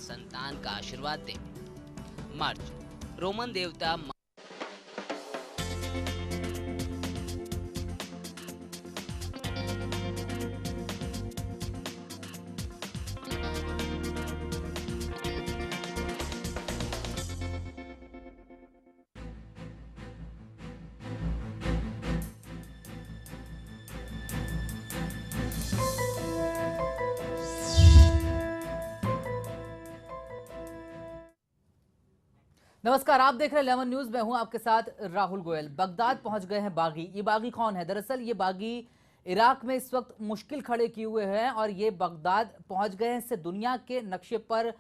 संतान का आशीर्वाद दे। मार्च, रोमन देवता नमस्कार, आप देख रहे हैं लेमन न्यूज। मैं हूं आपके साथ राहुल गोयल। बगदाद पहुंच गए हैं बागी। ये बागी कौन है? दरअसल ये बागी इराक में इस वक्त मुश्किल खड़े किए हुए हैं और ये बगदाद पहुंच गए हैं। इससे दुनिया के नक्शे पर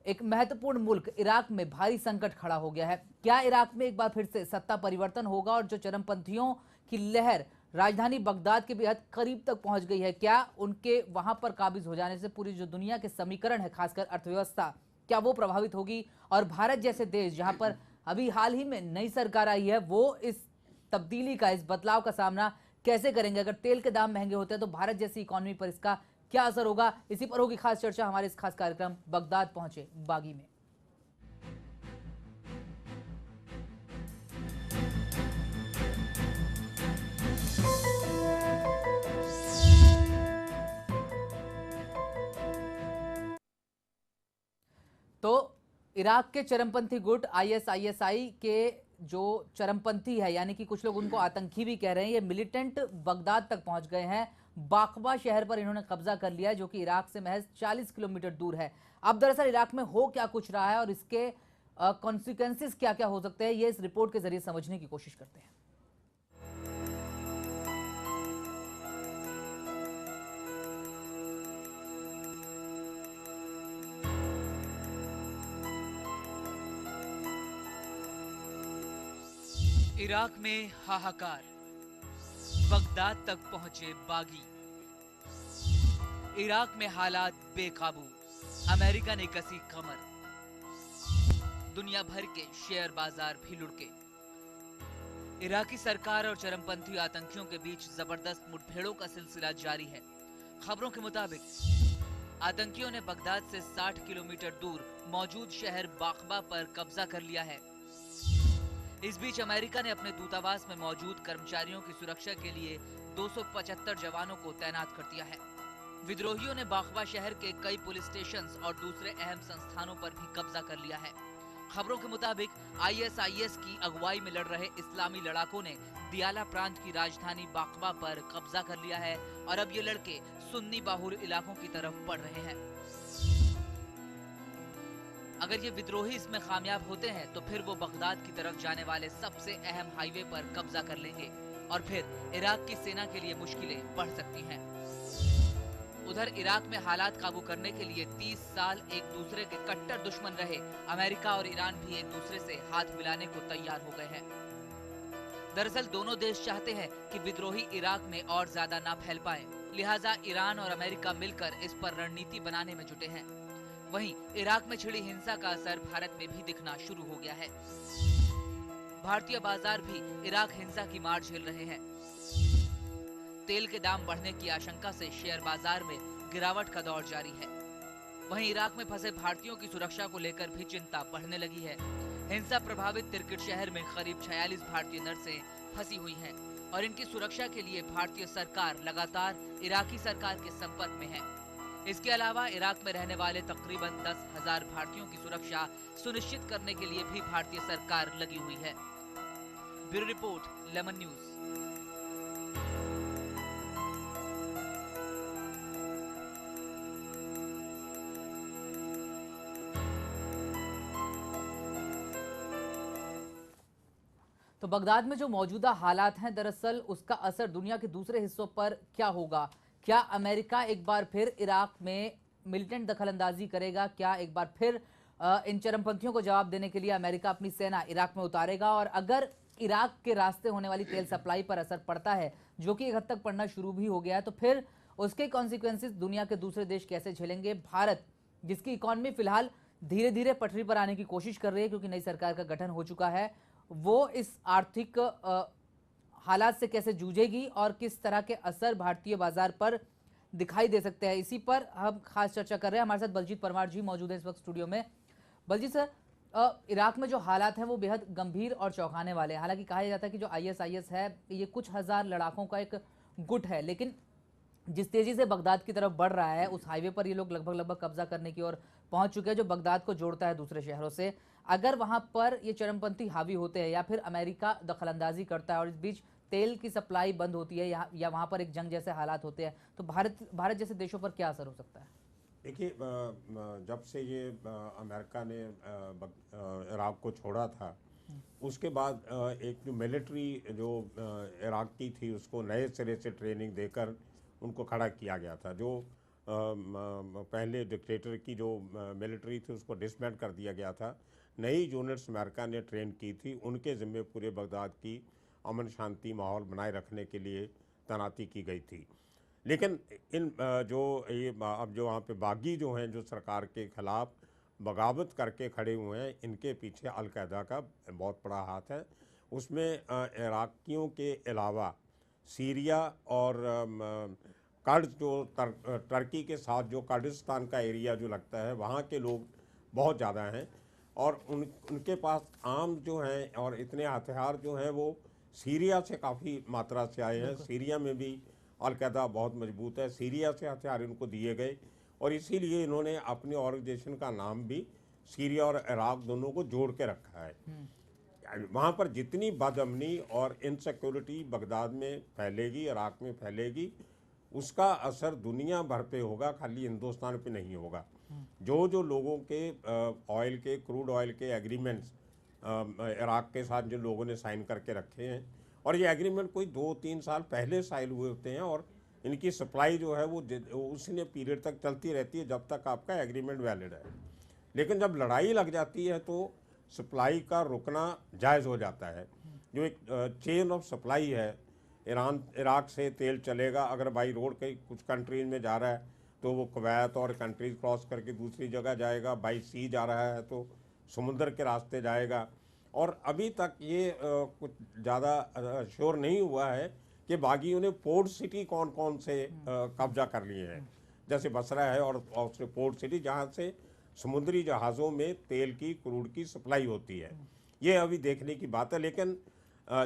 एक महत्वपूर्ण मुल्क इराक में भारी संकट खड़ा हो गया है। क्या इराक में एक बार फिर से सत्ता परिवर्तन होगा और जो चरमपंथियों की लहर राजधानी बगदाद के बेहद करीब तक पहुंच गई है, क्या उनके वहां पर काबिज हो जाने से पूरी जो दुनिया के समीकरण है, खासकर अर्थव्यवस्था, क्या वो प्रभावित होगी? और भारत जैसे देश जहां पर अभी हाल ही में नई सरकार आई है, वो इस तब्दीली का, इस बदलाव का सामना कैसे करेंगे? अगर तेल के दाम महंगे होते हैं तो भारत जैसी इकोनॉमी पर इसका क्या असर होगा? इसी पर होगी खास चर्चा हमारे इस खास कार्यक्रम बगदाद पहुंचे बागी में। तो इराक के चरमपंथी गुट आईएसआईएसआई के जो चरमपंथी है, यानी कि कुछ लोग उनको आतंकी भी कह रहे हैं, ये मिलिटेंट बगदाद तक पहुंच गए हैं। बाकबा शहर पर इन्होंने कब्जा कर लिया है, जो कि इराक से महज 40 किलोमीटर दूर है। अब दरअसल इराक में हो क्या कुछ रहा है और इसके कॉन्सिक्वेंसेस क्या क्या हो सकते हैं, ये इस रिपोर्ट के जरिए समझने की कोशिश करते हैं। इराक में हाहाकार, बगदाद तक पहुंचे बागी। इराक में हालात बेकाबू, अमेरिका ने कसी कमर। दुनिया भर के शेयर बाजार भी लुढ़के। इराकी सरकार और चरमपंथी आतंकियों के बीच जबरदस्त मुठभेड़ों का सिलसिला जारी है। खबरों के मुताबिक आतंकियों ने बगदाद से 60 किलोमीटर दूर मौजूद शहर बाकबा पर कब्जा कर लिया है। इस बीच अमेरिका ने अपने दूतावास में मौजूद कर्मचारियों की सुरक्षा के लिए 275 जवानों को तैनात कर दिया है। विद्रोहियों ने बाकबा शहर के कई पुलिस स्टेशन और दूसरे अहम संस्थानों पर भी कब्जा कर लिया है। खबरों के मुताबिक आईएसआईएस की अगुवाई में लड़ रहे इस्लामी लड़ाकों ने दियाला प्रांत की राजधानी बाकबा पर कब्जा कर लिया है और अब ये लड़के सुन्नी बाहुल इलाकों की तरफ बढ़ रहे हैं। अगर ये विद्रोही इसमें कामयाब होते हैं तो फिर वो बगदाद की तरफ जाने वाले सबसे अहम हाईवे पर कब्जा कर लेंगे और फिर इराक की सेना के लिए मुश्किलें बढ़ सकती हैं। उधर इराक में हालात काबू करने के लिए 30 साल एक दूसरे के कट्टर दुश्मन रहे अमेरिका और ईरान भी एक दूसरे से हाथ मिलाने को तैयार हो गए हैं। दरअसल दोनों देश चाहते हैं कि विद्रोही इराक में और ज्यादा ना फैल पाए, लिहाजा ईरान और अमेरिका मिलकर इस पर रणनीति बनाने में जुटे हैं। वहीं इराक में छिड़ी हिंसा का असर भारत में भी दिखना शुरू हो गया है। भारतीय बाजार भी इराक हिंसा की मार झेल रहे हैं। तेल के दाम बढ़ने की आशंका से शेयर बाजार में गिरावट का दौर जारी है। वहीं इराक में फंसे भारतीयों की सुरक्षा को लेकर भी चिंता बढ़ने लगी है। हिंसा प्रभावित तिरकिट शहर में करीब 46 भारतीय नर्सें फंसी हुई हैं और इनकी सुरक्षा के लिए भारतीय सरकार लगातार इराकी सरकार के संपर्क में है। इसके अलावा इराक में रहने वाले तकरीबन 10,000 भारतीयों की सुरक्षा सुनिश्चित करने के लिए भी भारतीय सरकार लगी हुई है। Bureau report, lemon news. तो बगदाद में जो मौजूदा हालात हैं, दरअसल उसका असर दुनिया के दूसरे हिस्सों पर क्या होगा? क्या अमेरिका एक बार फिर इराक में मिलिटेंट दखलंदाजी करेगा? क्या एक बार फिर इन चरमपंथियों को जवाब देने के लिए अमेरिका अपनी सेना इराक में उतारेगा? और अगर इराक के रास्ते होने वाली तेल सप्लाई पर असर पड़ता है, जो कि एक हद तक पड़ना शुरू भी हो गया है, तो फिर उसके कॉन्सिक्वेंसेस दुनिया के दूसरे देश कैसे झेलेंगे? भारत, जिसकी इकॉनमी फिलहाल धीरे धीरे पटरी पर आने की कोशिश कर रही है क्योंकि नई सरकार का गठन हो चुका है, वो इस आर्थिक हालात से कैसे जूझेगी और किस तरह के असर भारतीय बाजार पर दिखाई दे सकते हैं। इसी पर हम खास चर्चा कर रहे हैं। हमारे साथ बलजीत परमार जी मौजूद हैं इस वक्त स्टूडियो में। बलजीत सर, इराक में जो हालात हैं वो बेहद गंभीर और चौंकाने वाले हैं। हालांकि कहा जाता है कि जो आईएसआईएस है ये कुछ हजार लड़ाकों का एक गुट है, लेकिन जिस तेजी से बगदाद की तरफ बढ़ रहा है, उस हाईवे पर ये लोग लगभग कब्जा करने की ओर पहुंच चुके हैं, जो बगदाद को जोड़ता है दूसरे शहरों से। अगर वहां पर ये चरमपंथी हावी होते हैं या फिर अमेरिका दखलंदाजी करता है और इस बीच तेल की सप्लाई बंद होती है या वहां पर एक जंग जैसे हालात होते हैं, तो भारत जैसे देशों पर क्या असर हो सकता है? देखिए, जब से ये अमेरिका ने इराक को छोड़ा था, उसके बाद एक जो मिलिट्री जो इराक की थी उसको नए सिरे से ट्रेनिंग देकर उनको खड़ा किया गया था। जो पहले डिक्टेटर की जो मिलिट्री थी उसको डिसबैंड कर दिया गया था। नई यूनिट्स अमेरिका ने ट्रेन की थी, उनके ज़िम्मे पूरे बगदाद की अमन शांति माहौल बनाए रखने के लिए तैनाती की गई थी। लेकिन इन जो ये अब जो वहाँ पे बागी जो हैं, जो सरकार के ख़िलाफ़ बगावत करके खड़े हुए हैं, इनके पीछे अलकायदा का बहुत बड़ा हाथ है। उसमें इराकियों के अलावा सीरिया और कर्द जो टर्की के साथ जो कर्दिस्तान का एरिया जो लगता है, वहाँ के लोग बहुत ज़्यादा हैं और उनके पास आम जो हैं और इतने हथियार जो हैं वो सीरिया से काफ़ी मात्रा से आए हैं। सीरिया में भी अलकायदा बहुत मजबूत है, सीरिया से हथियार इनको दिए गए और इसीलिए इन्होंने अपनी ऑर्गेनाइजेशन का नाम भी सीरिया और इराक दोनों को जोड़ के रखा है। वहाँ पर जितनी बदअमनी और इनसिक्योरिटी बगदाद में फैलेगी, इराक में फैलेगी, उसका असर दुनिया भर पे होगा, खाली हिंदुस्तान पे नहीं होगा। जो जो लोगों के ऑयल के, क्रूड ऑयल के एग्रीमेंट्स इराक के साथ जो लोगों ने साइन करके रखे हैं, और ये एग्रीमेंट कोई 2-3 साल पहले साइन हुए होते हैं और इनकी सप्लाई जो है वो उसी पीरियड तक चलती रहती है जब तक आपका एग्रीमेंट वैलिड है। लेकिन जब लड़ाई लग जाती है तो सप्लाई का रुकना जायज़ हो जाता है। जो एक चेन ऑफ सप्लाई है, इराक से तेल चलेगा, अगर बाई रोड कहीं कुछ कंट्रीज में जा रहा है तो वो कुवैत और कंट्रीज क्रॉस करके दूसरी जगह जाएगा, बाई सी जा रहा है तो समुद्र के रास्ते जाएगा। और अभी तक ये कुछ ज़्यादा श्योर नहीं हुआ है कि बागियों ने पोर्ट सिटी कौन कौन से कब्जा कर लिए हैं। जैसे बसरा है और उससे पोर्ट सिटी जहाँ से समुद्री जहाज़ों में तेल की, क्रूड की सप्लाई होती है। ये अभी देखने की बात है। लेकिन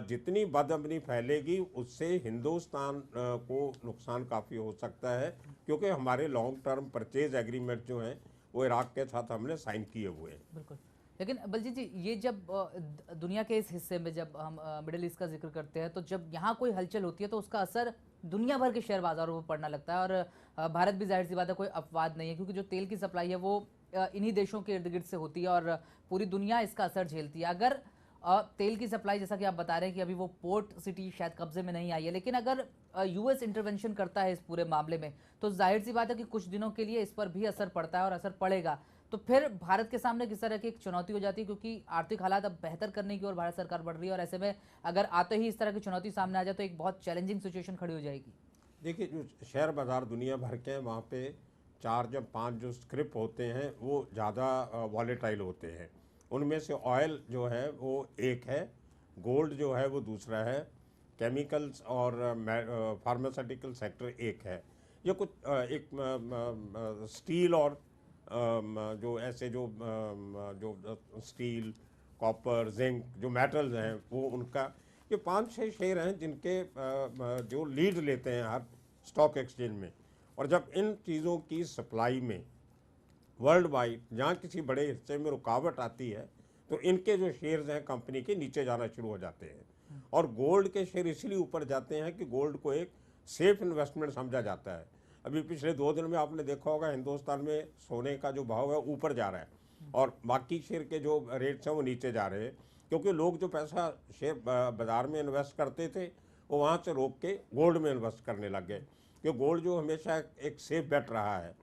जितनी बदअमनी फैलेगी उससे हिंदुस्तान को नुकसान काफ़ी हो सकता है, क्योंकि हमारे लॉन्ग टर्म परचेज एग्रीमेंट जो हैं वो इराक के साथ हमने साइन किए हुए हैं। बिल्कुल। लेकिन बलजीत जी, ये जब दुनिया के इस हिस्से में जब हम मिडिल ईस्ट का जिक्र करते हैं, तो जब यहाँ कोई हलचल होती है तो उसका असर दुनिया भर के शेयर बाजारों पर पड़ना लगता है। और भारत भी जाहिर सी बात है कोई अपवाद नहीं है, क्योंकि जो तेल की सप्लाई है वो इन्हीं देशों के इर्द गिर्द से होती है और पूरी दुनिया इसका असर झेलती है। अगर तेल की सप्लाई, जैसा कि आप बता रहे हैं कि अभी वो पोर्ट सिटी शायद कब्जे में नहीं आई है, लेकिन अगर यूएस इंटरवेंशन करता है इस पूरे मामले में, तो जाहिर सी बात है कि कुछ दिनों के लिए इस पर भी असर पड़ता है और असर पड़ेगा। तो फिर भारत के सामने किस तरह की एक चुनौती हो जाती है, क्योंकि आर्थिक हालात अब बेहतर करने की ओर भारत सरकार बढ़ रही है और ऐसे में अगर आते ही इस तरह की चुनौती सामने आ जाए तो एक बहुत चैलेंजिंग सिचुएशन खड़ी हो जाएगी। देखिए, जो शेयर बाज़ार दुनिया भर के हैं वहाँ पे 4 या 5 जो स्क्रिप होते हैं वो ज़्यादा वॉलेटाइल होते हैं। उनमें से ऑयल जो है वो एक है, गोल्ड जो है वो दूसरा है, केमिकल्स और फार्मास्यूटिकल सेक्टर एक है। ये कुछ स्टील और जो ऐसे जो स्टील, कॉपर, जिंक जो मेटल्स हैं वो उनका, ये 5-6 शेयर हैं जिनके जो लीड लेते हैं हर स्टॉक एक्सचेंज में। और जब इन चीज़ों की सप्लाई में वर्ल्ड वाइड जहाँ किसी बड़े हिस्से में रुकावट आती है तो इनके जो शेयर्स हैं कंपनी के नीचे जाना शुरू हो जाते हैं। और गोल्ड के शेयर इसलिए ऊपर जाते हैं कि गोल्ड को एक सेफ इन्वेस्टमेंट समझा जाता है। अभी पिछले 2 दिन में आपने देखा होगा हिंदुस्तान में सोने का जो भाव है ऊपर जा रहा है और बाकी शेयर के जो रेट्स हैं वो नीचे जा रहे हैं, क्योंकि लोग जो पैसा शेयर बाज़ार में इन्वेस्ट करते थे वो वहाँ से रोक के गोल्ड में इन्वेस्ट करने लग गए, क्योंकि गोल्ड जो हमेशा एक सेफ बेट रहा है।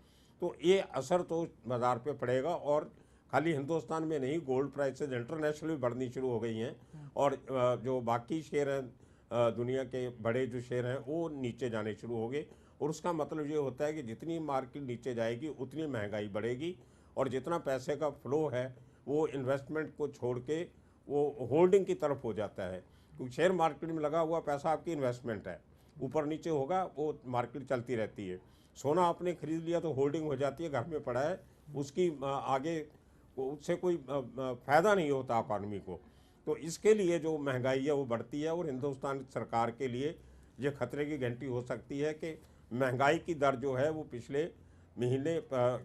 तो ये असर तो बाज़ार पे पड़ेगा और खाली हिंदुस्तान में नहीं, गोल्ड प्राइसेस इंटरनेशनल भी बढ़नी शुरू हो गई हैं और जो बाकी शेयर हैं दुनिया के बड़े जो शेयर हैं वो नीचे जाने शुरू हो गए। और उसका मतलब ये होता है कि जितनी मार्केट नीचे जाएगी उतनी महंगाई बढ़ेगी और जितना पैसे का फ्लो है वो इन्वेस्टमेंट को छोड़ के वो होल्डिंग की तरफ हो जाता है, क्योंकि शेयर मार्केट में लगा हुआ पैसा आपकी इन्वेस्टमेंट है, ऊपर नीचे होगा वो मार्केट चलती रहती है। सोना आपने खरीद लिया तो होल्डिंग हो जाती है, घर में पड़ा है, उसकी आगे उससे कोई फ़ायदा नहीं होता इकॉनमी को। तो इसके लिए जो महंगाई है वो बढ़ती है और हिंदुस्तान सरकार के लिए ये खतरे की घंटी हो सकती है कि महंगाई की दर जो है वो पिछले महीने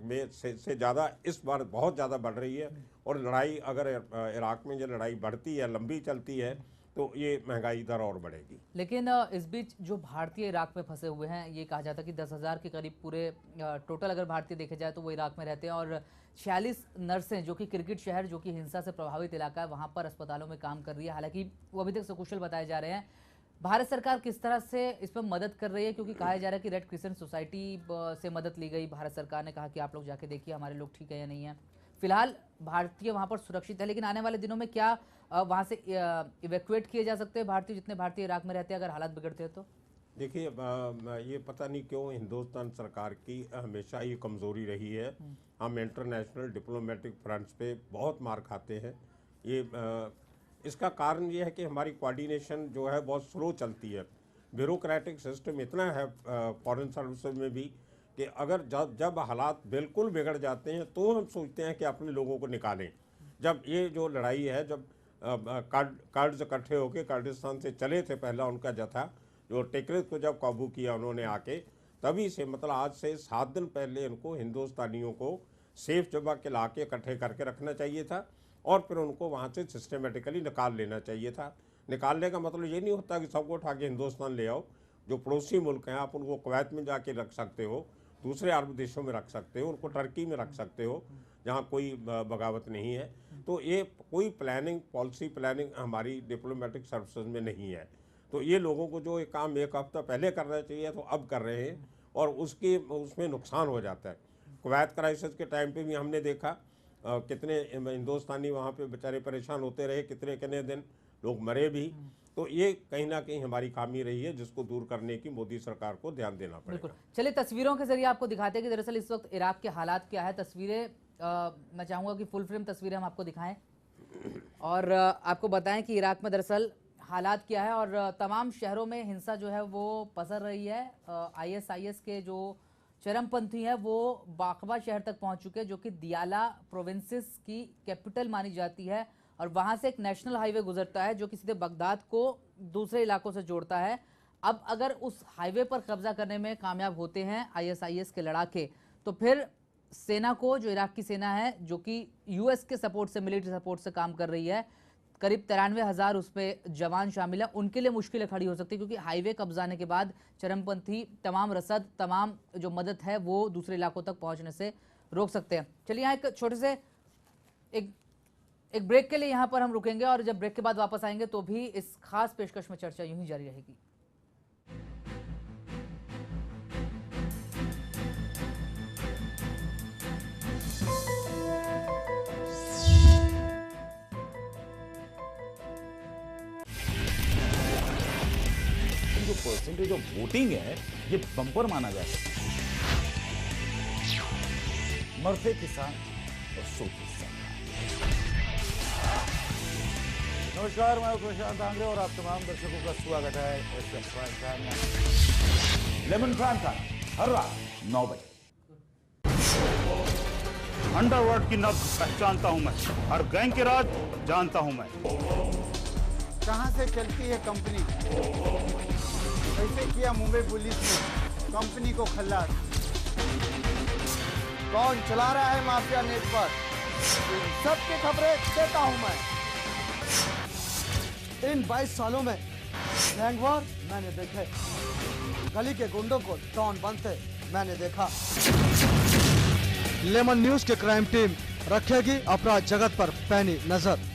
में से ज़्यादा इस बार बहुत ज़्यादा बढ़ रही है। और लड़ाई अगर इराक में जो लड़ाई बढ़ती है, लंबी चलती है, तो ये महंगाई दर और बढ़ेगी। लेकिन इस बीच जो भारतीय इराक में फंसे हुए हैं, ये कहा जाता है कि 10,000 के करीब पूरे टोटल अगर भारतीय देखे जाए तो वो इराक में रहते हैं, और 46 नर्सें जो कि किरगिट शहर जो कि हिंसा से प्रभावित इलाका है वहाँ पर अस्पतालों में काम कर रही है। हालांकि वो अभी तक सकुशल बताए जा रहे हैं। भारत सरकार किस तरह से इस पर मदद कर रही है, क्योंकि कहा जा रहा है कि रेड क्रिसेंट सोसाइटी से मदद ली गई, भारत सरकार ने कहा कि आप लोग जाके देखिए हमारे लोग ठीक है या नहीं है। फिलहाल भारतीय वहाँ पर सुरक्षित है, लेकिन आने वाले दिनों में क्या वहाँ से इवैक्यूएट किए जा सकते हैं भारतीय, जितने भारतीय इराक में रहते हैं, अगर हालात बिगड़ते हैं तो? देखिए, ये पता नहीं क्यों हिंदुस्तान सरकार की हमेशा ये कमज़ोरी रही है। हम इंटरनेशनल डिप्लोमेटिक फ्रंट्स पे बहुत मार खाते हैं। ये इसका कारण ये है कि हमारी कोऑर्डिनेशन जो है बहुत स्लो चलती है। ब्यूरोक्रेटिक सिस्टम इतना है फॉरेन सर्विसेज में भी कि अगर जब हालात बिल्कुल बिगड़ जाते हैं तो हम सोचते हैं कि अपने लोगों को निकालें। जब ये जो लड़ाई है, जब कर्ड्स इकट्ठे होकर कर्दिस्तान से चले थे, पहला उनका जत्था जो टिकरित को जब काबू किया उन्होंने आके, तभी से मतलब आज से 7 दिन पहले इनको हिंदुस्तानियों को सेफ जगह के ला के इकट्ठे करके रखना चाहिए था और फिर उनको वहाँ से सिस्टमेटिकली निकाल लेना चाहिए था। निकालने का मतलब ये नहीं होता कि सबको उठा के हिंदुस्तान ले आओ। जो पड़ोसी मुल्क हैं आप उनको कुवैत में जाके रख सकते हो, दूसरे अरब देशों में रख सकते हो, उनको टर्की में रख सकते हो जहाँ कोई बगावत नहीं है। तो ये कोई प्लानिंग, पॉलिसी प्लानिंग हमारी डिप्लोमेटिक सर्विसेज में नहीं है। तो ये लोगों को जो एक काम 1 हफ्ता पहले करना चाहिए तो अब कर रहे हैं और उसमें नुकसान हो जाता है। कुवैत क्राइसिस के टाइम पे भी हमने देखा कितने हिंदुस्तानी वहाँ पे बेचारे परेशान होते रहे, कितने दिन लोग मरे भी। तो ये कहीं ना कहीं हमारी खामी रही है जिसको दूर करने की मोदी सरकार को ध्यान देना पड़ेगा। बिल्कुल। चलिए तस्वीरों के जरिए आपको दिखाते हैं कि दरअसल इस वक्त इराक के हालात क्या है। तस्वीरें मैं चाहूँगा कि फुल फ्रेम तस्वीरें हम आपको दिखाएं और आपको बताएं कि इराक में दरअसल हालात क्या है। और तमाम शहरों में हिंसा जो है वो पसर रही है। ISIS के जो चरमपंथी है वो बाकबा शहर तक पहुंच चुके हैं, जो कि दियाला प्रोविंसेस की कैपिटल मानी जाती है, और वहां से एक नेशनल हाईवे गुजरता है जो कि सीधे बगदाद को दूसरे इलाकों से जोड़ता है। अब अगर उस हाईवे पर कब्जा करने में कामयाब होते हैं ISIS के लड़ाके, तो फिर सेना को, जो इराक की सेना है जो कि US के सपोर्ट से, मिलिट्री सपोर्ट से काम कर रही है, करीब 93,000 उसमें जवान शामिल है, उनके लिए मुश्किलें खड़ी हो सकती है, क्योंकि हाईवे कब्जाने के बाद चरमपंथी तमाम रसद, तमाम जो मदद है वो दूसरे इलाकों तक पहुंचने से रोक सकते हैं। चलिए यहाँ एक छोटे से एक ब्रेक के लिए यहाँ पर हम रुकेंगे और जब ब्रेक के बाद वापस आएंगे तो भी इस खास पेशकश में चर्चा यूं ही जारी रहेगी। जो परसेंटेज ऑफ वोटिंग है ये बम्पर माना जाता है। मरते किसान और सोते सरकार। नमस्कार, मैं प्रशांत आंग्रे और आप तमाम दर्शकों का स्वागत है एसएम प्राइम टाइम में। लेमन प्राइम टाइम हर रात 9 बजे। अंडरवर्ल्ड की नब्ज पहचानता हूं मैं, हर गैंग के राज जानता हूं मैं। कहां से चलती है कंपनी, कैसे किया मुंबई पुलिस ने कंपनी को खल्लास, कौन चला रहा है माफिया नेटवर्क, सबकी खबरें देता हूं मैं। इन 22 सालों में गैंगवार मैंने देखे, गली के गुंडों को डॉन बनते मैंने देखा। लेमन न्यूज के क्राइम टीम रखेगी अपराध जगत पर पैनी नजर।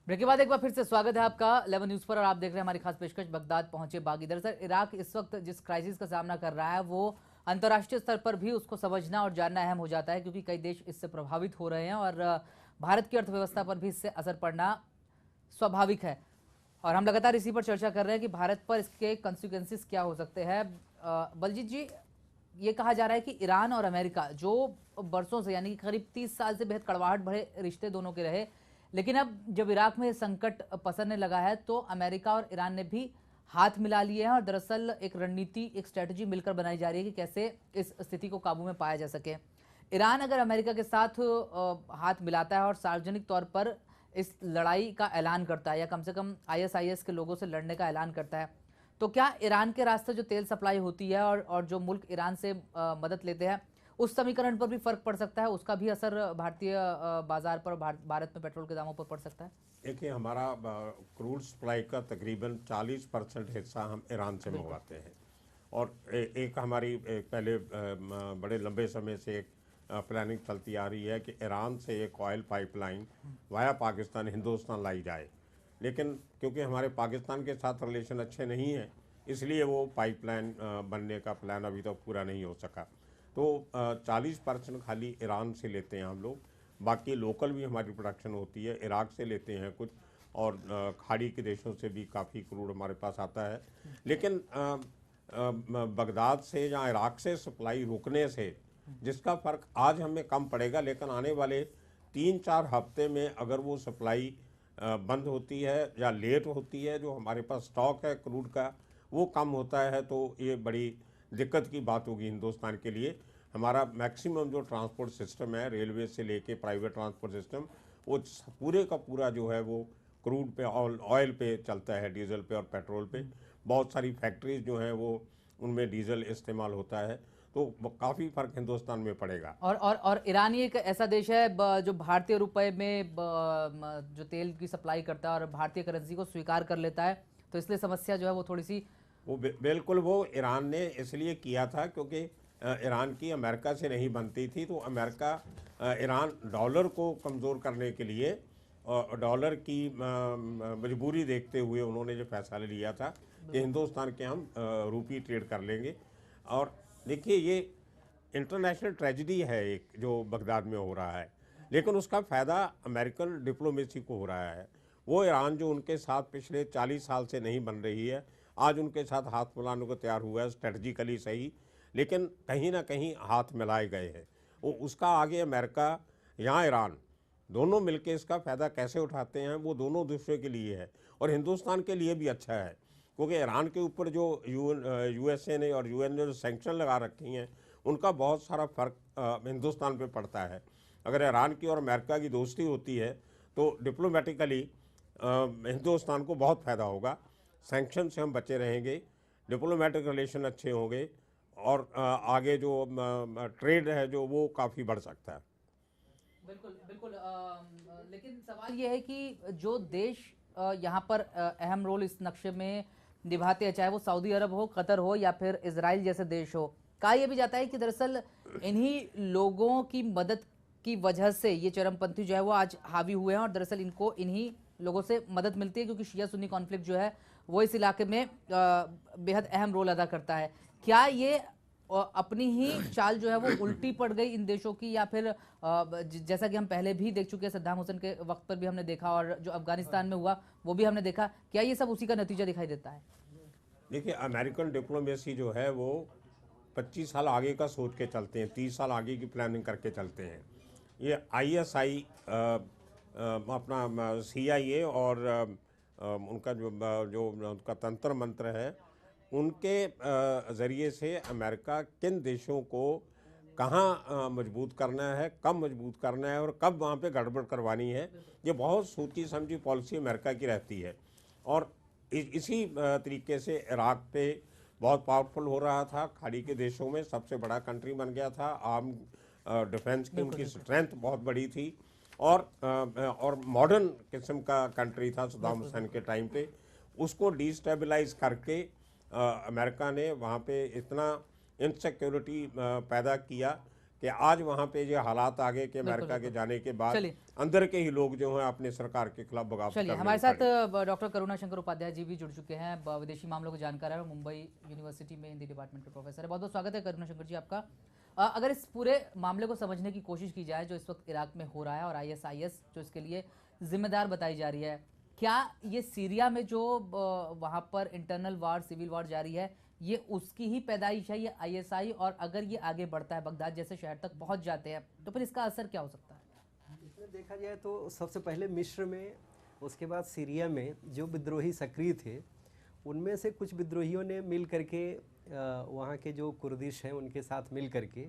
ब्रेक के बाद एक बार फिर से स्वागत है आपका 11 न्यूज पर और आप देख रहे हैं हमारी खास पेशकश बगदाद पहुंचे बागी। दरअसल इराक इस वक्त जिस क्राइसिस का सामना कर रहा है वो अंतर्राष्ट्रीय स्तर पर भी उसको समझना और जानना अहम हो जाता है, क्योंकि कई देश इससे प्रभावित हो रहे हैं और भारत की अर्थव्यवस्था पर भी इससे असर पड़ना स्वाभाविक है। और हम लगातार इसी पर चर्चा कर रहे हैं कि भारत पर इसके कंसिक्वेंसेस क्या हो सकते हैं। बलजीत जी, ये कहा जा रहा है कि ईरान और अमेरिका जो बरसों से यानी कि करीब 30 साल से बेहद कड़वाहट भरे रिश्ते दोनों के रहे, लेकिन अब जब इराक में संकट पसरने लगा है तो अमेरिका और ईरान ने भी हाथ मिला लिए हैं और दरअसल एक रणनीति, एक स्ट्रेटजी मिलकर बनाई जा रही है कि कैसे इस स्थिति को काबू में पाया जा सके। ईरान अगर अमेरिका के साथ हाथ मिलाता है और सार्वजनिक तौर पर इस लड़ाई का ऐलान करता है या कम से कम ISIS के लोगों से लड़ने का ऐलान करता है, तो क्या ईरान के रास्ते जो तेल सप्लाई होती है और जो मुल्क ईरान से मदद लेते हैं उस समीकरण पर भी फर्क पड़ सकता है? उसका भी असर भारतीय बाजार पर, भारत में पेट्रोल के दामों पर पड़ सकता है? देखिए, हमारा क्रूड सप्लाई का तकरीबन 40% हिस्सा हम ईरान से मंगवाते हैं और एक हमारी पहले बड़े लंबे समय से एक प्लानिंग चलती आ रही है कि ईरान से एक oil pipeline via Pakistan Hindustan लाई जाए, लेकिन क्योंकि हमारे पाकिस्तान के साथ रिलेशन अच्छे नहीं हैं इसलिए वो पाइपलाइन बनने का प्लान अभी तक पूरा नहीं हो सका। तो 40% खाली ईरान से लेते हैं हम लोग, बाकी लोकल भी हमारी प्रोडक्शन होती है, इराक से लेते हैं कुछ और खाड़ी के देशों से भी काफ़ी क्रूड हमारे पास आता है। लेकिन बगदाद से या इराक से सप्लाई रुकने से जिसका फ़र्क आज हमें कम पड़ेगा, लेकिन आने वाले 3-4 हफ्ते में अगर वो सप्लाई बंद होती है या लेट होती है, जो हमारे पास स्टॉक है क्रूड का वो कम होता है, तो ये बड़ी दिक्कत की बात होगी हिंदुस्तान के लिए। हमारा मैक्सिमम जो ट्रांसपोर्ट सिस्टम है, रेलवे से लेके प्राइवेट ट्रांसपोर्ट सिस्टम, वो पूरे का पूरा जो है वो क्रूड पे और ऑयल पे चलता है, डीजल पे और पेट्रोल पे। बहुत सारी फैक्ट्रीज जो हैं वो उनमें डीजल इस्तेमाल होता है, तो काफ़ी फ़र्क हिंदुस्तान में पड़ेगा। और ईरान ही एक ऐसा देश है जो भारतीय रुपए में जो तेल की सप्लाई करता है और भारतीय करेंसी को स्वीकार कर लेता है, तो इसलिए समस्या जो है वो थोड़ी सी वो बिल्कुल वो ईरान ने इसलिए किया था क्योंकि ईरान की अमेरिका से नहीं बनती थी, तो अमेरिका ईरान डॉलर को कमज़ोर करने के लिए और डॉलर की मजबूरी देखते हुए उन्होंने जो फैसला लिया था कि हिंदुस्तान के हम रूपी ट्रेड कर लेंगे। और देखिए, ये इंटरनेशनल ट्रेजेडी है एक जो बगदाद में हो रहा है, लेकिन उसका फ़ायदा अमेरिकन डिप्लोमेसी को हो रहा है। वो ईरान जो उनके साथ पिछले 40 साल से नहीं बन रही है, आज उनके साथ हाथ मिलाने को तैयार हुआ है, स्ट्रेटजिकली सही, लेकिन कहीं ना कहीं हाथ मिलाए गए हैं। वो उसका आगे अमेरिका या ईरान दोनों मिलके इसका फ़ायदा कैसे उठाते हैं, वो दोनों दूसरे के लिए है और हिंदुस्तान के लिए भी अच्छा है, क्योंकि ईरान के ऊपर जो USA ने और UN ने जो सैंक्शन लगा रखी हैं उनका बहुत सारा फ़र्क हिंदुस्तान पे पड़ता है। अगर ईरान की और अमेरिका की दोस्ती होती है तो डिप्लोमेटिकली हिंदुस्तान को बहुत फ़ायदा होगा, सैंक्शन से हम बचे रहेंगे, डिप्लोमेटिक रिलेशन अच्छे होंगे और आगे जो ट्रेड है जो वो काफ़ी बढ़ सकता है। बिल्कुल बिल्कुल। लेकिन सवाल ये है कि जो देश यहाँ पर अहम रोल इस नक्शे में निभाते हैं, चाहे वो सऊदी अरब हो, कतर हो या फिर इजराइल जैसे देश हो, कहा यह भी जाता है कि दरअसल इन्हीं लोगों की मदद की वजह से ये चरमपंथी जो है वो आज हावी हुए हैं और दरअसल इनको इन्हीं लोगों से मदद मिलती है, क्योंकि शिया सुन्नी कॉन्फ्लिक्ट जो है वो इस इलाके में बेहद अहम रोल अदा करता है। क्या ये अपनी ही चाल जो है वो उल्टी पड़ गई इन देशों की, या फिर जैसा कि हम पहले भी देख चुके हैं, सद्दाम हुसैन के वक्त पर भी हमने देखा और जो अफगानिस्तान में हुआ वो भी हमने देखा, क्या ये सब उसी का नतीजा दिखाई देता है? देखिए, अमेरिकन डिप्लोमेसी जो है वो 25 साल आगे का सोच के चलते हैं, 30 साल आगे की प्लानिंग करके चलते हैं। ये ISI अपना CIA और उनका जो उनका तंत्र मंत्र है, उनके ज़रिए से अमेरिका किन देशों को कहाँ मजबूत करना है, कब मजबूत करना है और कब वहाँ पे गड़बड़ करवानी है, ये बहुत सोची समझी पॉलिसी अमेरिका की रहती है। और इसी तरीके से इराक पे बहुत पावरफुल हो रहा था, खाड़ी के देशों में सबसे बड़ा कंट्री बन गया था, आर्म डिफेंस की उनकी स्ट्रेंथ बहुत बड़ी थी और मॉडर्न किस्म का कंट्री था सद्दाम हुसैन के टाइम पे। उसको डिस्टेबलाइज करके अमेरिका ने वहाँ पे इतना इनसिक्योरिटी पैदा किया कि आज वहाँ पे ये हालात आ गए कि अमेरिका के जाने के बाद अंदर के ही लोग जो हैं अपने सरकार के खिलाफ बगावत करने। हमारे साथ डॉक्टर करुणा शंकर उपाध्याय जी भी जुड़ चुके हैं, विदेशी मामलों के जानकार है और मुंबई यूनिवर्सिटी में हिंदी डिपार्टमेंट के प्रोफेसर है। बहुत बहुत स्वागत है करुणा शंकर जी आपका। अगर इस पूरे मामले को समझने की कोशिश की जाए जो इस वक्त इराक में हो रहा है और ISIS जो इसके लिए जिम्मेदार बताई जा रही है, क्या ये सीरिया में जो वहाँ पर इंटरनल वार, सिविल वार जारी है, ये उसकी ही पैदाइश है, ये आईएसआई, और अगर ये आगे बढ़ता है, बगदाद जैसे शहर तक पहुंच जाते हैं, तो फिर इसका असर क्या हो सकता है? इसमें देखा जाए तो सबसे पहले मिस्र में, उसके बाद सीरिया में जो विद्रोही सक्रिय थे, उनमें से कुछ विद्रोहियों ने मिल करके वहाँ के जो कुर्दिश हैं उनके साथ मिल करके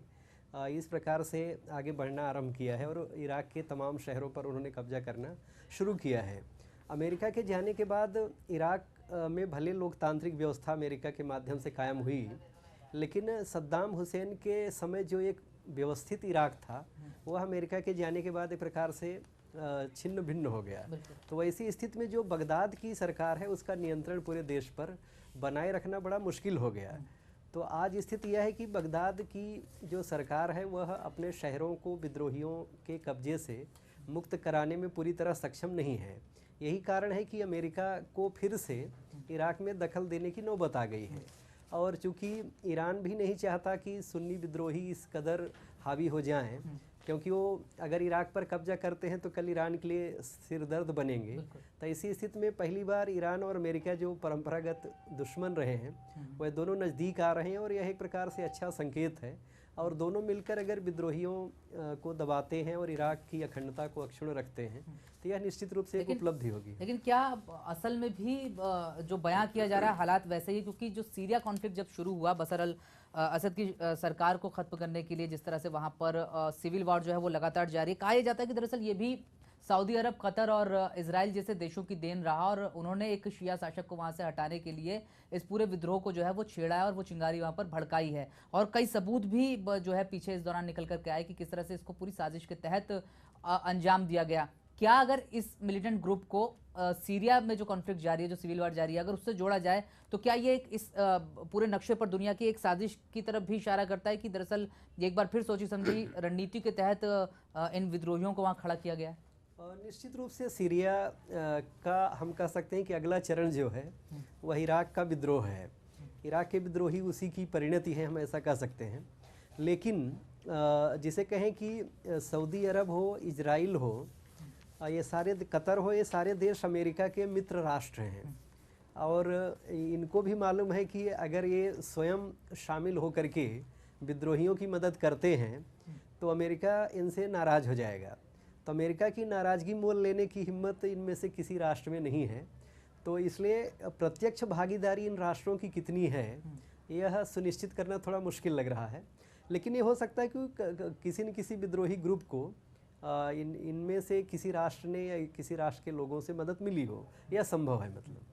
इस प्रकार से आगे बढ़ना आरंभ किया है और इराक के तमाम शहरों पर उन्होंने कब्जा करना शुरू किया है। अमेरिका के जाने के बाद इराक में भले लोकतांत्रिक व्यवस्था अमेरिका के माध्यम से कायम हुई, लेकिन सद्दाम हुसैन के समय जो एक व्यवस्थित इराक था वह अमेरिका के जाने के बाद एक प्रकार से छिन्न भिन्न हो गया। तो वैसी स्थिति में जो बगदाद की सरकार है उसका नियंत्रण पूरे देश पर बनाए रखना बड़ा मुश्किल हो गया। तो आज स्थिति यह है कि बगदाद की जो सरकार है वह अपने शहरों को विद्रोहियों के कब्जे से मुक्त कराने में पूरी तरह सक्षम नहीं है। यही कारण है कि अमेरिका को फिर से इराक में दखल देने की नौबत आ गई है। और चूंकि ईरान भी नहीं चाहता कि सुन्नी विद्रोही इस कदर हावी हो जाएं, क्योंकि वो अगर इराक पर कब्जा करते हैं तो कल ईरान के लिए सिरदर्द बनेंगे। तो इसी स्थिति में पहली बार ईरान और अमेरिका जो परंपरागत दुश्मन रहे हैं वह दोनों नज़दीक आ रहे हैं और यह एक प्रकार से अच्छा संकेत है। और दोनों मिलकर अगर विद्रोहियों को दबाते हैं और इराक की अखंडता को अक्षुण्ण रखते हैं तो यह निश्चित रूप से एक उपलब्धि होगी। लेकिन क्या असल में भी जो बयां किया जा रहा है हालात वैसे ही, क्योंकि जो सीरिया कॉन्फ्लिक्ट जब शुरू हुआ बशर अल असद की सरकार को खत्म करने के लिए, जिस तरह से वहां पर सिविल वॉर जो है वो लगातार जारी है, कहा यह जाता है कि दरअसल ये भी सऊदी अरब, कतर और इजराइल जैसे देशों की देन रहा और उन्होंने एक शिया शासक को वहां से हटाने के लिए इस पूरे विद्रोह को जो है वो छेड़ा है और वो चिंगारी वहां पर भड़काई है। और कई सबूत भी जो है पीछे इस दौरान निकल करके आए कि किस तरह से इसको पूरी साजिश के तहत अंजाम दिया गया। क्या अगर इस मिलिटेंट ग्रुप को सीरिया में जो कॉन्फ्लिक्ट जारी है, जो सिविल वॉर जारी है, अगर उससे जोड़ा जाए तो क्या ये इस पूरे नक्शे पर दुनिया की एक साजिश की तरफ भी इशारा करता है कि दरअसल एक बार फिर सोची समझी रणनीति के तहत इन विद्रोहियों को वहां खड़ा किया गया है? निश्चित रूप से सीरिया का हम कह सकते हैं कि अगला चरण जो है वह इराक का विद्रोह है। इराक के विद्रोही उसी की परिणति है, हम ऐसा कह सकते हैं। लेकिन जिसे कहें कि सऊदी अरब हो, इजराइल हो, ये सारे, कतर हो, ये सारे देश अमेरिका के मित्र राष्ट्र हैं और इनको भी मालूम है कि अगर ये स्वयं शामिल हो करके विद्रोहियों की मदद करते हैं तो अमेरिका इनसे नाराज़ हो जाएगा। तो अमेरिका की नाराज़गी मोल लेने की हिम्मत इनमें से किसी राष्ट्र में नहीं है। तो इसलिए प्रत्यक्ष भागीदारी इन राष्ट्रों की कितनी है यह सुनिश्चित करना थोड़ा मुश्किल लग रहा है। लेकिन ये हो सकता है कि किसी न किसी विद्रोही ग्रुप को इनमें से किसी राष्ट्र ने या किसी राष्ट्र के लोगों से मदद मिली हो, यह संभव है। मतलब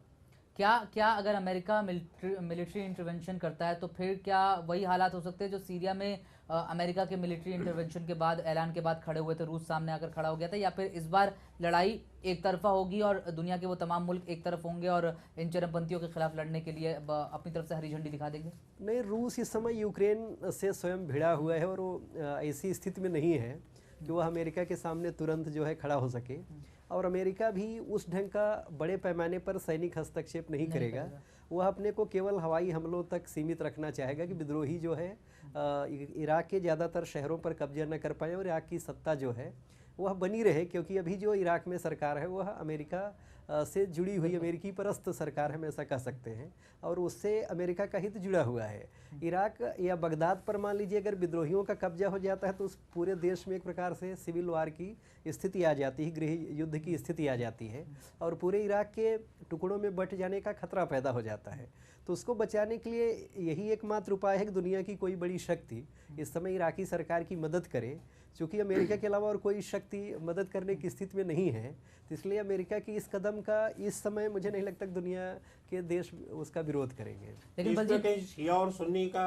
क्या अगर अमेरिका मिलिट्री इंटरवेंशन करता है तो फिर क्या वही हालात हो सकते हैं जो सीरिया में अमेरिका के मिलिट्री इंटरवेंशन के बाद, ऐलान के बाद खड़े हुए थे, रूस सामने आकर खड़ा हो गया था, या फिर इस बार लड़ाई एक तरफा होगी और दुनिया के वो तमाम मुल्क एक तरफ होंगे और इन चरमपंथियों के खिलाफ लड़ने के लिए अपनी तरफ से हरी झंडी दिखा देंगे? नहीं, रूस इस समय यूक्रेन से स्वयं भिड़ा हुआ है और वो ऐसी स्थिति में नहीं है कि वह अमेरिका के सामने तुरंत जो है खड़ा हो सके। और अमेरिका भी उस ढंग का बड़े पैमाने पर सैनिक हस्तक्षेप नहीं करेगा। वह अपने को केवल हवाई हमलों तक सीमित रखना चाहेगा कि विद्रोही जो है इराक के ज़्यादातर शहरों पर कब्जा न कर पाए और इराक की सत्ता जो है वह बनी रहे, क्योंकि अभी जो इराक में सरकार है वह अमेरिका से जुड़ी हुई अमेरिकी परस्त सरकार हम ऐसा कह सकते हैं और उससे अमेरिका का हित जुड़ा हुआ है। इराक या बगदाद पर मान लीजिए अगर विद्रोहियों का कब्जा हो जाता है तो उस पूरे देश में एक प्रकार से सिविल वार की स्थिति आ जाती है, गृह युद्ध की स्थिति आ जाती है और पूरे इराक के टुकड़ों में बंट जाने का खतरा पैदा हो जाता है। तो उसको बचाने के लिए यही एकमात्र उपाय है कि दुनिया की कोई बड़ी शक्ति इस समय इराकी सरकार की मदद करे। चूँकि अमेरिका के अलावा और कोई शक्ति मदद करने की स्थिति में नहीं है, तो इसलिए अमेरिका की इस कदम का इस समय मुझे नहीं लगता दुनिया के देश उसका विरोध करेंगे। लेकिन बल्कि शिया और सुन्नी का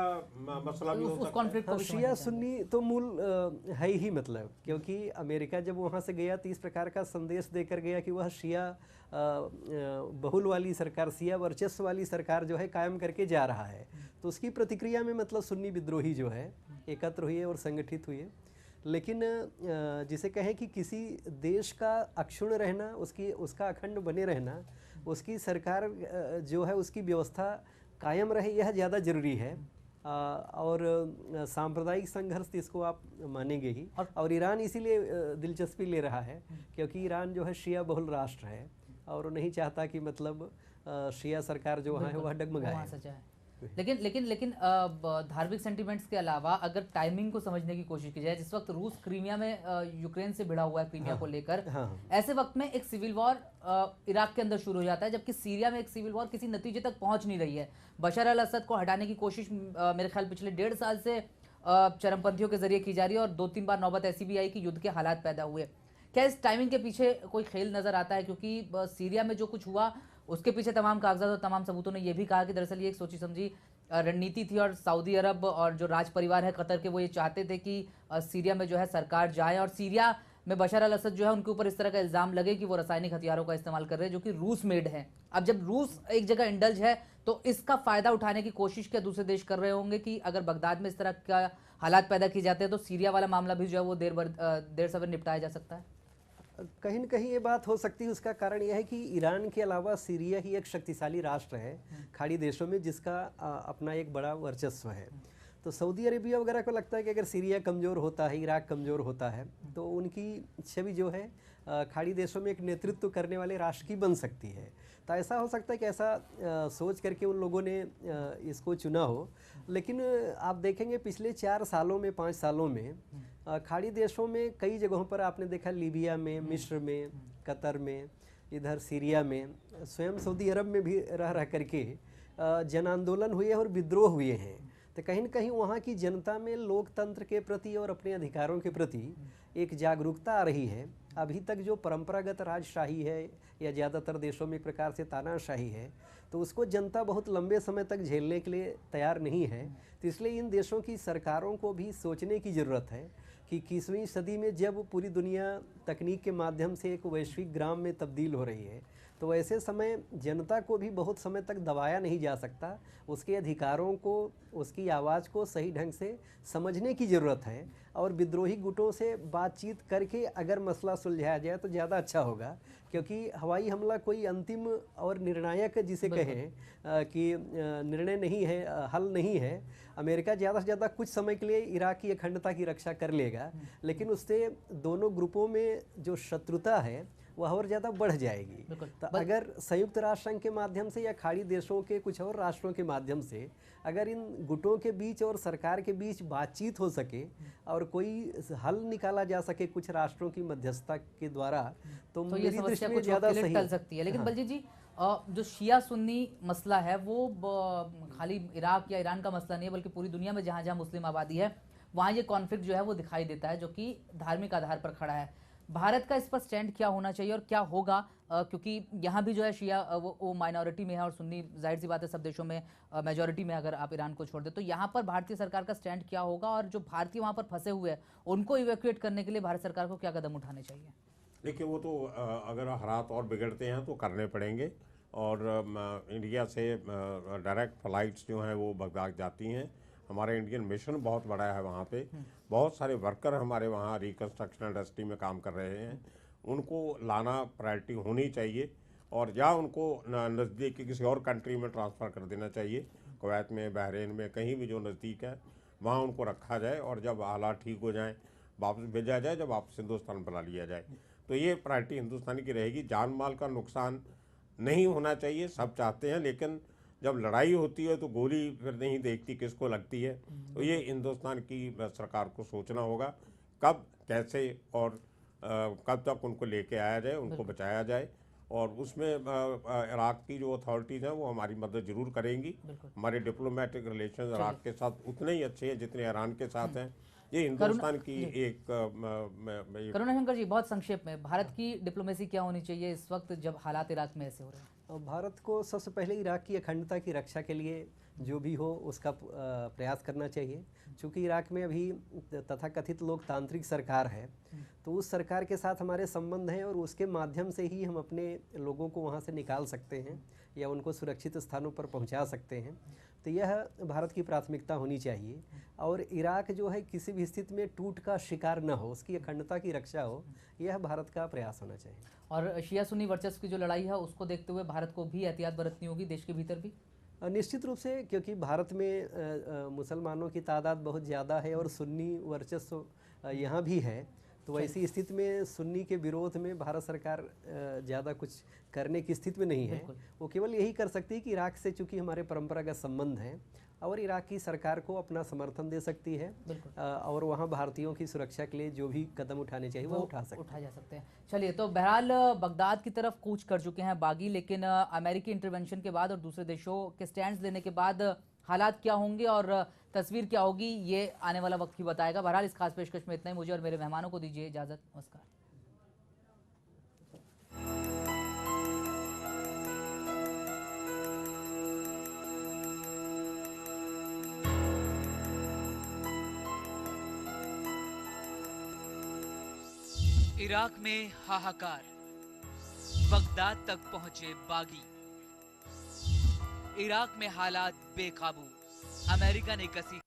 मसला भी हो सकता है। शिया सुन्नी तो मूल है ही, मतलब क्योंकि अमेरिका जब वहाँ से गया तो इस प्रकार का संदेश देकर गया कि वह शिया बहुल वाली सरकार, शिया वर्चस्व वाली सरकार जो है कायम करके जा रहा है। तो उसकी प्रतिक्रिया में मतलब सुन्नी विद्रोही जो है एकत्र हुए और संगठित हुए। लेकिन जिसे कहें कि किसी देश का अक्षुण्ण रहना, उसका अखंड बने रहना, उसकी सरकार जो है उसकी व्यवस्था कायम रहे, यह ज़्यादा ज़रूरी है। और सांप्रदायिक संघर्ष इसको आप मानेंगे ही। और ईरान इसीलिए दिलचस्पी ले रहा है क्योंकि ईरान जो है शिया बहुल राष्ट्र है और नहीं चाहता कि मतलब शिया सरकार जो वहाँ है वह डगमगाए। लेकिन धार्मिक सेंटिमेंट्स के अलावा अगर टाइमिंग को समझने की कोशिश की जाए, जिस वक्त रूस क्रीमिया में यूक्रेन से भिड़ा हुआ है क्रीमिया को लेकर, ऐसे वक्त में एक सिविल वॉर इराक के अंदर शुरू हो जाता है, जबकि सीरिया में एक सिविल वॉर किसी नतीजे तक पहुंच नहीं रही है। बशर अल असद को हटाने की कोशिश मेरे ख्याल पिछले 1.5 साल से चरमपंथियों के जरिए की जा रही है, और 2-3 बार नौबत ऐसी भी आई कि युद्ध के हालात पैदा हुए। क्या इस टाइमिंग के पीछे कोई खेल नजर आता है? क्योंकि सीरिया में जो कुछ हुआ उसके पीछे तमाम कागजात और तमाम सबूतों ने यह भी कहा कि दरअसल ये एक सोची समझी रणनीति थी, और सऊदी अरब और जो राज परिवार है कतर के, वो ये चाहते थे कि सीरिया में जो है सरकार जाए, और सीरिया में बशर अल असद जो है उनके ऊपर इस तरह का इल्ज़ाम लगे कि वो रासायनिक हथियारों का इस्तेमाल कर रहे हैं जो कि रूस मेड है। अब जब रूस एक जगह इंडल्ज है तो इसका फ़ायदा उठाने की कोशिश क्या दूसरे देश कर रहे होंगे कि अगर बगदाद में इस तरह का हालात पैदा किए जाते हैं तो सीरिया वाला मामला भी जो है वो देर सवेर निपटाया जा सकता है? कहीं न कहीं ये बात हो सकती है। उसका कारण यह है कि ईरान के अलावा सीरिया ही एक शक्तिशाली राष्ट्र है खाड़ी देशों में, जिसका अपना एक बड़ा वर्चस्व है। तो सऊदी अरेबिया वगैरह को लगता है कि अगर सीरिया कमज़ोर होता है, इराक कमज़ोर होता है, तो उनकी छवि जो है खाड़ी देशों में एक नेतृत्व करने वाले राष्ट्र की बन सकती है। तो ऐसा हो सकता है कि ऐसा सोच करके उन लोगों ने इसको चुना हो। लेकिन आप देखेंगे पिछले 4 सालों में, 5 सालों में खाड़ी देशों में कई जगहों पर आपने देखा, लीबिया में, मिस्र में, कतर में, इधर सीरिया में, स्वयं सऊदी अरब में भी रह करके जन आंदोलन हुए और विद्रोह हुए हैं। तो कहीं न कहीं वहाँ की जनता में लोकतंत्र के प्रति और अपने अधिकारों के प्रति एक जागरूकता आ रही है। अभी तक जो परंपरागत राजशाही है या ज़्यादातर देशों में एक प्रकार से तानाशाही है, तो उसको जनता बहुत लंबे समय तक झेलने के लिए तैयार नहीं है। तो इसलिए इन देशों की सरकारों को भी सोचने की ज़रूरत है कि 21वीं सदी में जब पूरी दुनिया तकनीक के माध्यम से एक वैश्विक ग्राम में तब्दील हो रही है, तो ऐसे समय जनता को भी बहुत समय तक दबाया नहीं जा सकता। उसके अधिकारों को, उसकी आवाज़ को सही ढंग से समझने की ज़रूरत है, और विद्रोही गुटों से बातचीत करके अगर मसला सुलझाया जाए तो ज़्यादा अच्छा होगा। क्योंकि हवाई हमला कोई अंतिम और निर्णायक जिसे कहें कि निर्णय नहीं है, हल नहीं है। अमेरिका ज़्यादा से ज़्यादा कुछ समय के लिए इराक की अखंडता की रक्षा कर लेगा, लेकिन उससे दोनों ग्रुपों में जो शत्रुता है वह और ज़्यादा बढ़ जाएगी। तो अगर संयुक्त राष्ट्र संघ के माध्यम से या खाड़ी देशों के कुछ और राष्ट्रों के माध्यम से अगर इन गुटों के बीच और सरकार के बीच बातचीत हो सके और कोई हल निकाला जा सके कुछ राष्ट्रों की मध्यस्थता के द्वारा, तो ये मेरी दृष्टि में ज़्यादा सही टल सकती है। लेकिन बलजीत जी, जो शिया सुन्नी मसला है वो खाली इराक या ईरान का मसला नहीं है, बल्कि पूरी दुनिया में जहाँ जहाँ मुस्लिम आबादी है वहाँ ये कॉन्फ्लिक्ट जो है वो दिखाई देता है, जो कि धार्मिक आधार पर खड़ा है। भारत का इस पर स्टैंड क्या होना चाहिए और क्या होगा? क्योंकि यहाँ भी जो है शिया वो माइनॉरिटी में है और सुन्नी जाहिर सी बात है सब देशों में मेजॉरिटी में, अगर आप ईरान को छोड़ दें। तो यहाँ पर भारतीय सरकार का स्टैंड क्या होगा, और जो भारतीय वहाँ पर फंसे हुए हैं उनको इवैक्यूएट करने के लिए भारत सरकार को क्या कदम उठाने चाहिए? देखिए, वो तो अगर हालात और बिगड़ते हैं तो करने पड़ेंगे, और इंडिया से डायरेक्ट फ्लाइट्स जो हैं वो बगदाद जाती हैं। हमारा इंडियन मिशन बहुत बड़ा है वहाँ पे, बहुत सारे वर्कर हमारे वहाँ रिकन्स्ट्रक्शन इंडस्ट्री में काम कर रहे हैं, उनको लाना प्रायोरिटी होनी चाहिए, और या उनको नज़दीक की किसी और कंट्री में ट्रांसफ़र कर देना चाहिए, कुवैत में, बहरीन में, कहीं भी जो नज़दीक है वहाँ उनको रखा जाए, और जब हालात ठीक हो जाएँ वापस भेजा जाए, जब वापस हिंदुस्तान बुला लिया जाए। तो ये प्रायोरिटी हिंदुस्तान की रहेगी। जान माल का नुकसान नहीं होना चाहिए, सब चाहते हैं, लेकिन जब लड़ाई होती है तो गोली फिर नहीं देखती किसको लगती है। तो ये हिंदुस्तान की सरकार को सोचना होगा कब, कैसे और कब तक उनको लेके आया जाए, उनको बचाया जाए, और उसमें इराक की जो अथॉरिटीज़ हैं वो हमारी मदद ज़रूर करेंगी। हमारे डिप्लोमेटिक रिलेशन इराक के साथ उतने ही अच्छे हैं जितने ईरान के साथ हैं। ये हिंदुस्तान की एक करुणाशंकर जी, बहुत संक्षेप में भारत की डिप्लोमेसी क्या होनी चाहिए इस वक्त जब हालात इराक में ऐसे हो रहे हैं? भारत को सबसे पहले इराक की अखंडता की रक्षा के लिए जो भी हो उसका प्रयास करना चाहिए। चूँकि इराक में अभी तथाकथित लोकतांत्रिक सरकार है, तो उस सरकार के साथ हमारे संबंध हैं, और उसके माध्यम से ही हम अपने लोगों को वहाँ से निकाल सकते हैं या उनको सुरक्षित स्थानों पर पहुँचा सकते हैं। तो यह भारत की प्राथमिकता होनी चाहिए, और इराक जो है किसी भी स्थिति में टूट का शिकार न हो, उसकी अखंडता की रक्षा हो, यह भारत का प्रयास होना चाहिए। और शिया सुन्नी वर्चस्व की जो लड़ाई है उसको देखते हुए भारत को भी एहतियात बरतनी होगी देश के भीतर भी? निश्चित रूप से, क्योंकि भारत में मुसलमानों की तादाद बहुत ज़्यादा है और सुन्नी वर्चस्व यहाँ भी है, तो ऐसी स्थिति में सुन्नी के विरोध में भारत सरकार ज़्यादा कुछ करने की स्थिति में नहीं है। वो केवल यही कर सकती है कि इराक से चूंकि हमारे परंपरागत संबंध हैं और इराक की सरकार को अपना समर्थन दे सकती है और वहाँ भारतीयों की सुरक्षा के लिए जो भी कदम उठाने चाहिए वो उठा जा सकते हैं। चलिए, तो बहरहाल बगदाद की तरफ कूच कर चुके हैं बागी, लेकिन अमेरिकी इंटरवेंशन के बाद और दूसरे देशों के स्टैंड लेने के बाद हालात क्या होंगे और तस्वीर क्या होगी, ये आने वाला वक्त ही बताएगा। बहरहाल इस खास पेशकश में इतना ही। मुझे और मेरे मेहमानों को दीजिए इजाजत। नमस्कार। इराक में हाहाकार, बगदाद तक पहुंचे बागी। इराक में हालात बेकाबू, अमेरिका ने कसी